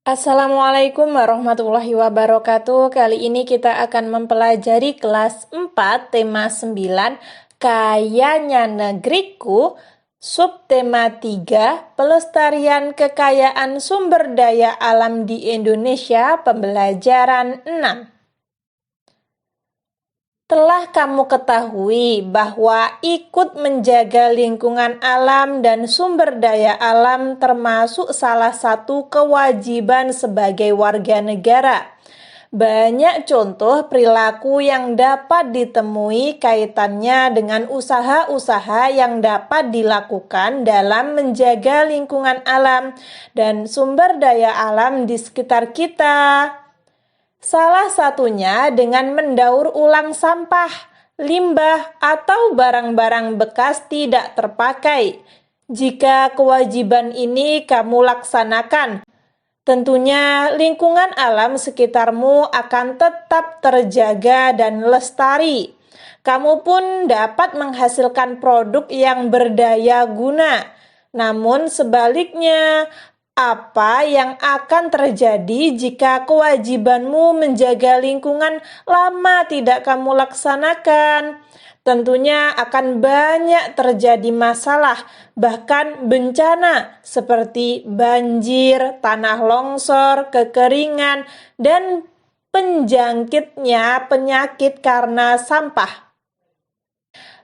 Assalamualaikum warahmatullahi wabarakatuh. Kali ini kita akan mempelajari kelas 4, tema 9, Kayanya Negeriku, subtema 3, Pelestarian Kekayaan Sumber Daya Alam di Indonesia, pembelajaran 6. Telah kamu ketahui bahwa ikut menjaga lingkungan alam dan sumber daya alam termasuk salah satu kewajiban sebagai warga negara. Banyak contoh perilaku yang dapat ditemui kaitannya dengan usaha-usaha yang dapat dilakukan dalam menjaga lingkungan alam dan sumber daya alam di sekitar kita. Salah satunya dengan mendaur ulang sampah, limbah, atau barang-barang bekas tidak terpakai. Jika kewajiban ini kamu laksanakan, tentunya lingkungan alam sekitarmu akan tetap terjaga dan lestari. Kamu pun dapat menghasilkan produk yang berdaya guna. Namun sebaliknya, apa yang akan terjadi jika kewajibanmu menjaga lingkungan lama tidak kamu laksanakan? Tentunya akan banyak terjadi masalah, bahkan bencana seperti banjir, tanah longsor, kekeringan, dan penjangkitnya penyakit karena sampah.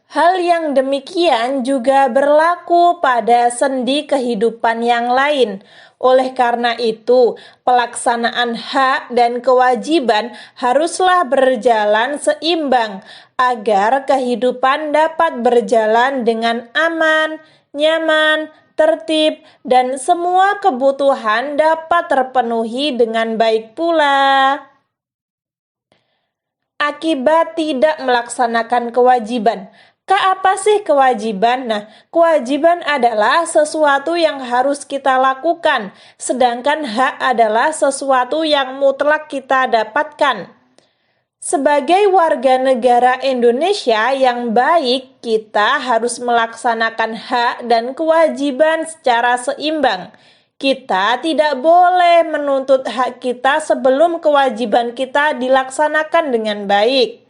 Hal yang demikian juga berlaku pada sendi kehidupan yang lain. Oleh karena itu, pelaksanaan hak dan kewajiban haruslah berjalan seimbang agar kehidupan dapat berjalan dengan aman, nyaman, tertib, dan semua kebutuhan dapat terpenuhi dengan baik pula. Akibat tidak melaksanakan kewajiban. Apa sih kewajiban? Nah, kewajiban adalah sesuatu yang harus kita lakukan, sedangkan hak adalah sesuatu yang mutlak kita dapatkan. Sebagai warga negara Indonesia yang baik, kita harus melaksanakan hak dan kewajiban secara seimbang. Kita tidak boleh menuntut hak kita sebelum kewajiban kita dilaksanakan dengan baik.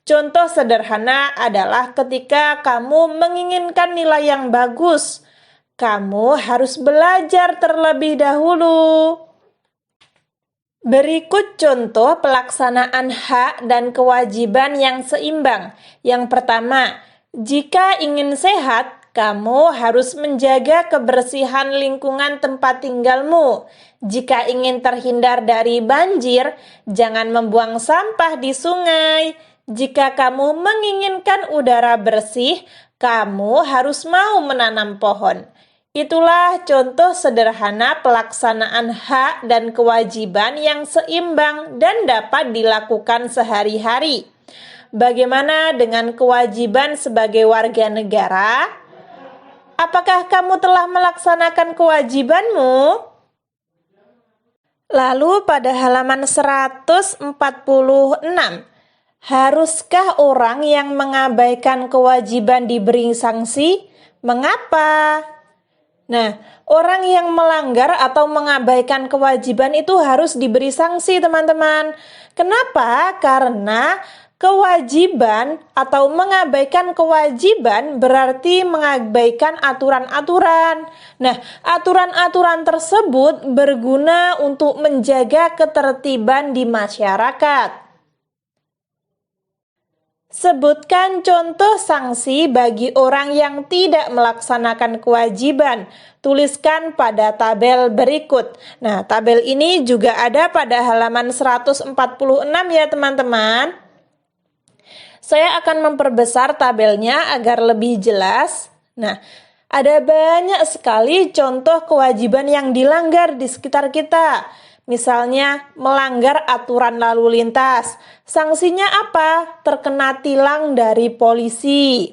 Contoh sederhana adalah ketika kamu menginginkan nilai yang bagus, kamu harus belajar terlebih dahulu. Berikut contoh pelaksanaan hak dan kewajiban yang seimbang. Yang pertama, jika ingin sehat, kamu harus menjaga kebersihan lingkungan tempat tinggalmu. Jika ingin terhindar dari banjir, jangan membuang sampah di sungai. Jika kamu menginginkan udara bersih, kamu harus mau menanam pohon. Itulah contoh sederhana pelaksanaan hak dan kewajiban yang seimbang dan dapat dilakukan sehari-hari. Bagaimana dengan kewajiban sebagai warga negara? Apakah kamu telah melaksanakan kewajibanmu? Lalu pada halaman 146, haruskah orang yang mengabaikan kewajiban diberi sanksi? Mengapa? Nah, orang yang melanggar atau mengabaikan kewajiban itu harus diberi sanksi, teman-teman. Kenapa? Karena kewajiban atau mengabaikan kewajiban berarti mengabaikan aturan-aturan. Nah, aturan-aturan tersebut berguna untuk menjaga ketertiban di masyarakat. Sebutkan contoh sanksi bagi orang yang tidak melaksanakan kewajiban. Tuliskan pada tabel berikut. Nah, tabel ini juga ada pada halaman 146 ya teman-teman. Saya akan memperbesar tabelnya agar lebih jelas. Nah, ada banyak sekali contoh kewajiban yang dilanggar di sekitar kita. Misalnya, melanggar aturan lalu lintas. Sanksinya apa? Terkena tilang dari polisi.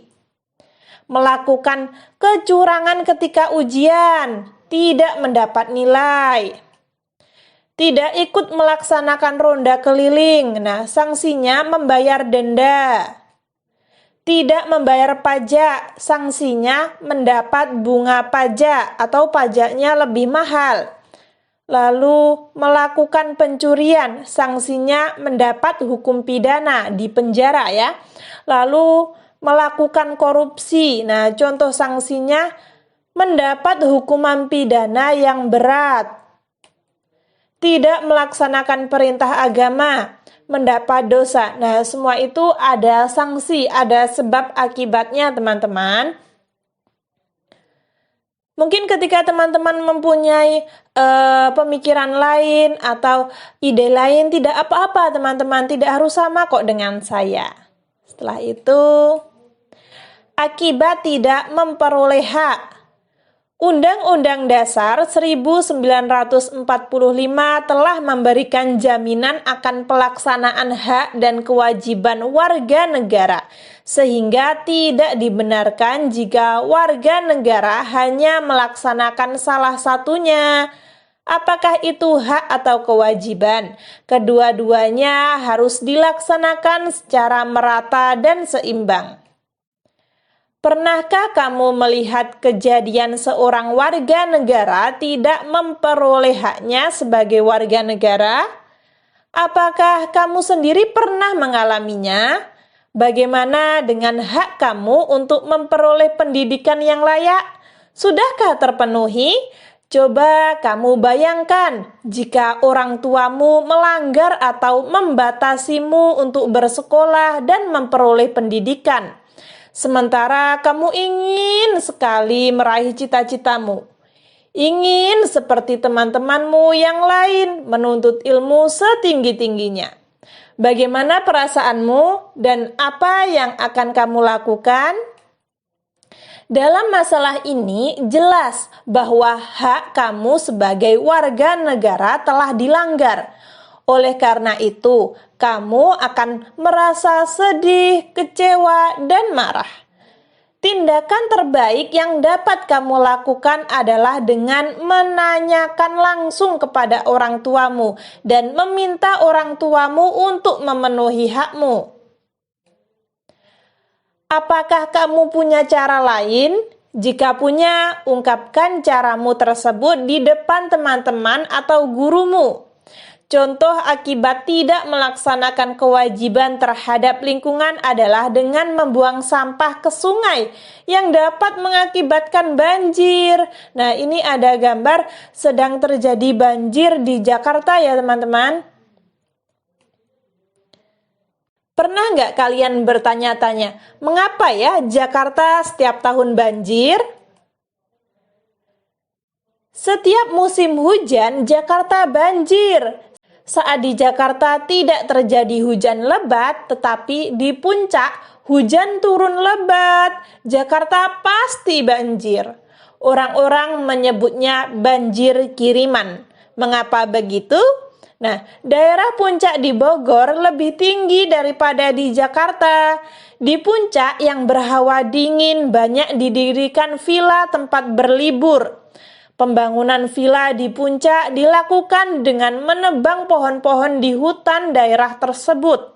Melakukan kecurangan ketika ujian, tidak mendapat nilai. Tidak ikut melaksanakan ronda keliling. Nah, sanksinya membayar denda. Tidak membayar pajak, sanksinya mendapat bunga pajak atau pajaknya lebih mahal. Lalu melakukan pencurian, sanksinya mendapat hukum pidana di penjara ya. Lalu melakukan korupsi, nah contoh sanksinya mendapat hukuman pidana yang berat. Tidak melaksanakan perintah agama, mendapat dosa. Nah, semua itu ada sanksi, ada sebab akibatnya, teman-teman. Mungkin ketika teman-teman mempunyai pemikiran lain atau ide lain, tidak apa-apa teman-teman, tidak harus sama kok dengan saya. Setelah itu, akibat tidak memperoleh hak. Undang-Undang Dasar 1945 telah memberikan jaminan akan pelaksanaan hak dan kewajiban warga negara, sehingga tidak dibenarkan jika warga negara hanya melaksanakan salah satunya. Apakah itu hak atau kewajiban? Kedua-duanya harus dilaksanakan secara merata dan seimbang. Pernahkah kamu melihat kejadian seorang warga negara tidak memperoleh haknya sebagai warga negara? Apakah kamu sendiri pernah mengalaminya? Bagaimana dengan hak kamu untuk memperoleh pendidikan yang layak? Sudahkah terpenuhi? Coba kamu bayangkan jika orang tuamu melanggar atau membatasimu untuk bersekolah dan memperoleh pendidikan. Sementara kamu ingin sekali meraih cita-citamu, ingin seperti teman-temanmu yang lain menuntut ilmu setinggi-tingginya. Bagaimana perasaanmu dan apa yang akan kamu lakukan? Dalam masalah ini jelas bahwa hak kamu sebagai warga negara telah dilanggar. Oleh karena itu, kamu akan merasa sedih, kecewa, dan marah. Tindakan terbaik yang dapat kamu lakukan adalah dengan menanyakan langsung kepada orang tuamu dan meminta orang tuamu untuk memenuhi hakmu. Apakah kamu punya cara lain? Jika punya, ungkapkan caramu tersebut di depan teman-teman atau gurumu. Contoh akibat tidak melaksanakan kewajiban terhadap lingkungan adalah dengan membuang sampah ke sungai yang dapat mengakibatkan banjir. Nah, ini ada gambar sedang terjadi banjir di Jakarta ya teman-teman. Pernah nggak kalian bertanya-tanya, mengapa ya Jakarta setiap tahun banjir? Setiap musim hujan, Jakarta banjir. Saat di Jakarta tidak terjadi hujan lebat, tetapi di puncak hujan turun lebat. Jakarta pasti banjir. Orang-orang menyebutnya banjir kiriman. Mengapa begitu? Nah, daerah puncak di Bogor lebih tinggi daripada di Jakarta. Di puncak yang berhawa dingin banyak didirikan villa tempat berlibur. Pembangunan villa di puncak dilakukan dengan menebang pohon-pohon di hutan daerah tersebut.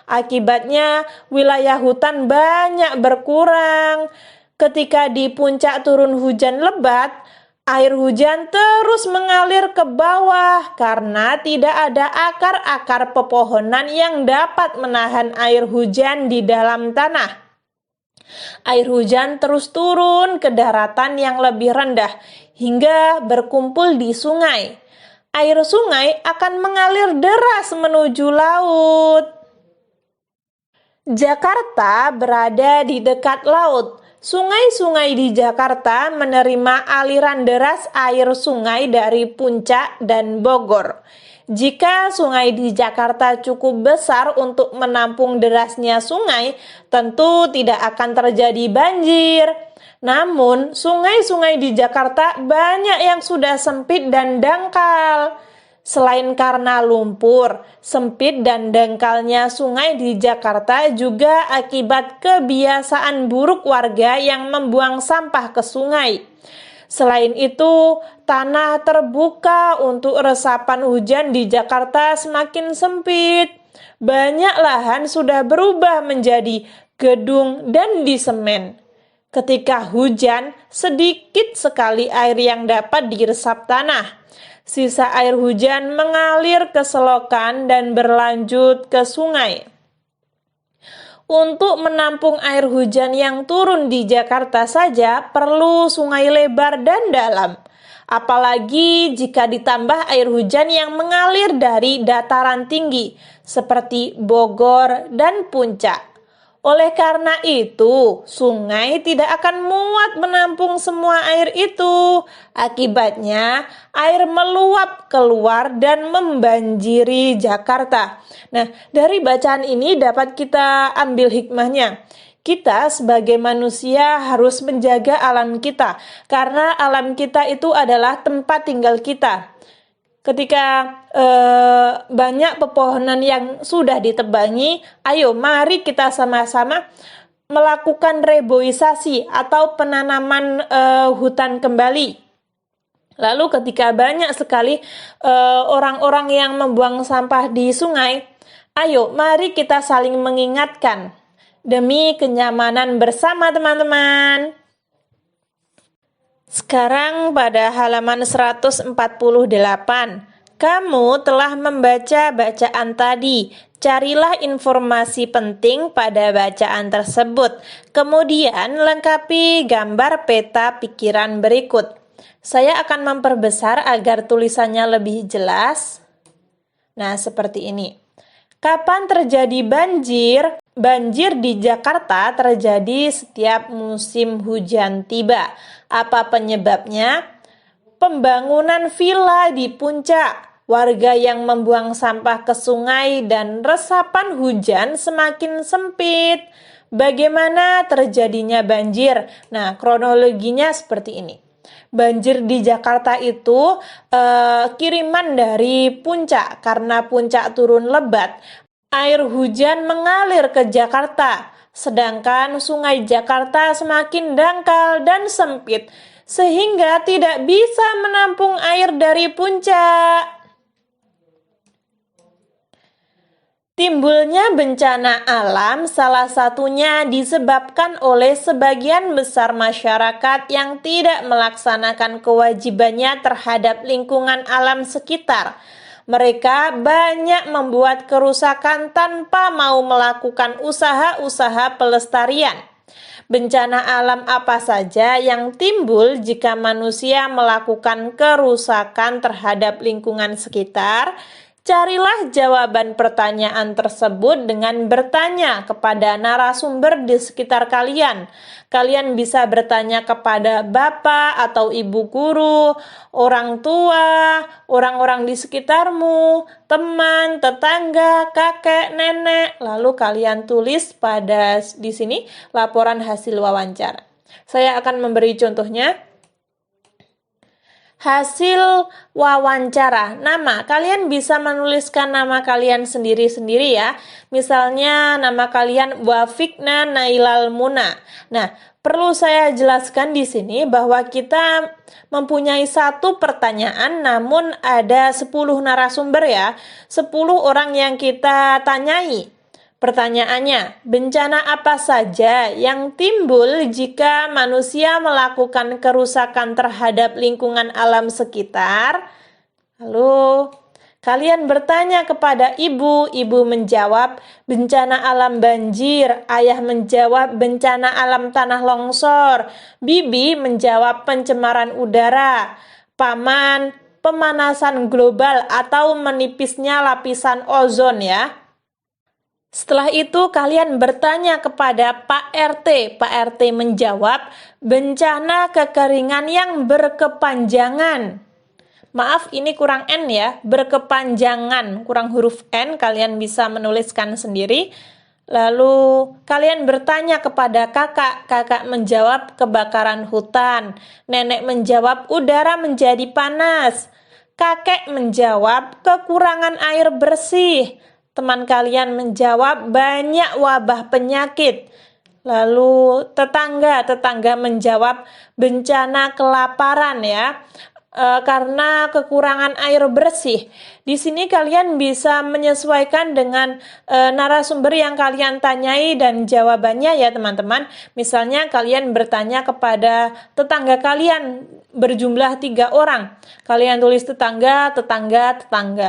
Akibatnya, wilayah hutan banyak berkurang. Ketika di puncak turun hujan lebat, air hujan terus mengalir ke bawah karena tidak ada akar-akar pepohonan yang dapat menahan air hujan di dalam tanah. Air hujan terus turun ke daratan yang lebih rendah hingga berkumpul di sungai. Air sungai akan mengalir deras menuju laut. Jakarta berada di dekat laut. Sungai-sungai di Jakarta menerima aliran deras air sungai dari Puncak dan Bogor. Jika sungai di Jakarta cukup besar untuk menampung derasnya sungai, tentu tidak akan terjadi banjir. Namun, sungai-sungai di Jakarta banyak yang sudah sempit dan dangkal. Selain karena lumpur, sempit dan dangkalnya sungai di Jakarta juga akibat kebiasaan buruk warga yang membuang sampah ke sungai. Selain itu, tanah terbuka untuk resapan hujan di Jakarta semakin sempit. Banyak lahan sudah berubah menjadi gedung dan disemen. Ketika hujan, sedikit sekali air yang dapat diresap tanah. Sisa air hujan mengalir ke selokan dan berlanjut ke sungai. Untuk menampung air hujan yang turun di Jakarta saja perlu sungai lebar dan dalam. Apalagi jika ditambah air hujan yang mengalir dari dataran tinggi seperti Bogor dan Puncak. Oleh karena itu, sungai tidak akan muat menampung semua air itu. Akibatnya, air meluap keluar dan membanjiri Jakarta. Nah, dari bacaan ini dapat kita ambil hikmahnya. Kita sebagai manusia harus menjaga alam kita, karena alam kita itu adalah tempat tinggal kita. Ketika banyak pepohonan yang sudah ditebangi, ayo mari kita sama-sama melakukan reboisasi atau penanaman hutan kembali. Lalu ketika banyak sekali orang-orang yang membuang sampah di sungai, ayo mari kita saling mengingatkan demi kenyamanan bersama teman-teman. Sekarang pada halaman 148, kamu telah membaca bacaan tadi. Carilah informasi penting pada bacaan tersebut. Kemudian lengkapi gambar peta pikiran berikut. Saya akan memperbesar agar tulisannya lebih jelas. Nah, seperti ini. Kapan terjadi banjir? Banjir di Jakarta terjadi setiap musim hujan tiba. Apa penyebabnya? Pembangunan villa di puncak, warga yang membuang sampah ke sungai, dan resapan hujan semakin sempit. Bagaimana terjadinya banjir? Nah, kronologinya seperti ini. Banjir di Jakarta itu kiriman dari puncak. Karena puncak turun lebat, air hujan mengalir ke Jakarta, sedangkan sungai Jakarta semakin dangkal dan sempit, sehingga tidak bisa menampung air dari puncak. Timbulnya bencana alam salah satunya disebabkan oleh sebagian besar masyarakat yang tidak melaksanakan kewajibannya terhadap lingkungan alam sekitar. Mereka banyak membuat kerusakan tanpa mau melakukan usaha-usaha pelestarian. Bencana alam apa saja yang timbul jika manusia melakukan kerusakan terhadap lingkungan sekitar? Carilah jawaban pertanyaan tersebut dengan bertanya kepada narasumber di sekitar kalian. Kalian bisa bertanya kepada bapak atau ibu guru, orang tua, orang-orang di sekitarmu, teman, tetangga, kakek, nenek. Lalu kalian tulis di sini laporan hasil wawancara. Saya akan memberi contohnya. Hasil wawancara. Nama, kalian bisa menuliskan nama kalian sendiri-sendiri ya. Misalnya nama kalian Wafikna Nailal Muna. Nah, perlu saya jelaskan di sini bahwa kita mempunyai satu pertanyaan namun ada 10 narasumber ya. 10 orang yang kita tanyai. Pertanyaannya, bencana apa saja yang timbul jika manusia melakukan kerusakan terhadap lingkungan alam sekitar? Lalu, kalian bertanya kepada ibu menjawab bencana alam banjir, ayah menjawab bencana alam tanah longsor, bibi menjawab pencemaran udara, paman pemanasan global atau menipisnya lapisan ozon ya. Setelah itu kalian bertanya kepada Pak RT. Pak RT menjawab bencana kekeringan yang berkepanjangan. Maaf, ini kurang N ya, berkepanjangan, kurang huruf N, kalian bisa menuliskan sendiri. Lalu kalian bertanya kepada kakak. Kakak menjawab kebakaran hutan. Nenek menjawab udara menjadi panas. Kakek menjawab kekurangan air bersih. Teman kalian menjawab banyak wabah penyakit. Lalu tetangga menjawab bencana kelaparan ya. karena kekurangan air bersih. Di sini kalian bisa menyesuaikan dengan narasumber yang kalian tanyai dan jawabannya ya teman-teman. Misalnya kalian bertanya kepada tetangga kalian berjumlah 3 orang. Kalian tulis tetangga.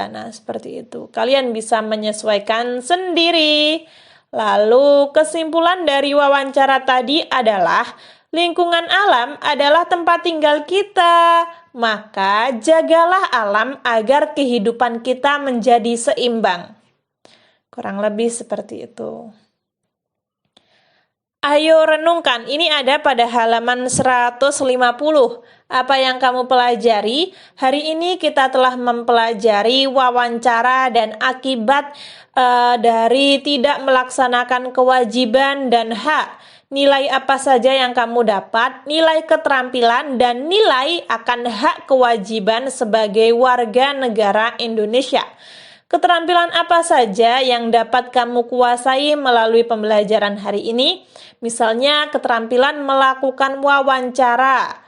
Nah, seperti itu. Kalian bisa menyesuaikan sendiri. Lalu kesimpulan dari wawancara tadi adalah lingkungan alam adalah tempat tinggal kita. Maka jagalah alam agar kehidupan kita menjadi seimbang. Kurang lebih seperti itu. Ayo renungkan, ini ada pada halaman 150. Apa yang kamu pelajari? Hari ini kita telah mempelajari wawancara dan akibat dari tidak melaksanakan kewajiban dan hak. Nilai apa saja yang kamu dapat, nilai keterampilan, dan nilai akan hak kewajiban sebagai warga negara Indonesia. Keterampilan apa saja yang dapat kamu kuasai melalui pembelajaran hari ini? Misalnya keterampilan melakukan wawancara.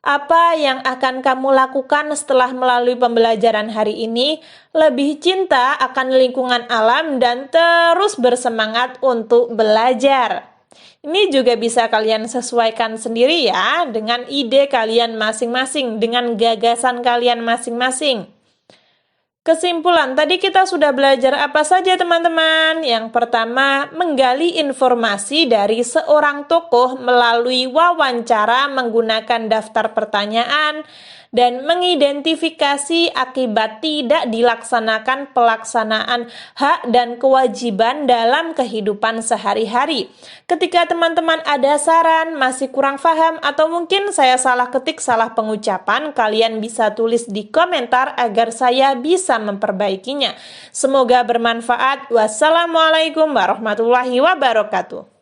Apa yang akan kamu lakukan setelah melalui pembelajaran hari ini? Lebih cinta akan lingkungan alam dan terus bersemangat untuk belajar. Ini juga bisa kalian sesuaikan sendiri ya, dengan ide kalian masing-masing, dengan gagasan kalian masing-masing. Kesimpulan, tadi kita sudah belajar apa saja teman-teman? Yang pertama, menggali informasi dari seorang tokoh melalui wawancara menggunakan daftar pertanyaan dan mengidentifikasi akibat tidak dilaksanakan pelaksanaan hak dan kewajiban dalam kehidupan sehari-hari. Ketika teman-teman ada saran, masih kurang paham, atau mungkin saya salah ketik, salah pengucapan, kalian bisa tulis di komentar agar saya bisa memperbaikinya. Semoga bermanfaat. Wassalamualaikum warahmatullahi wabarakatuh.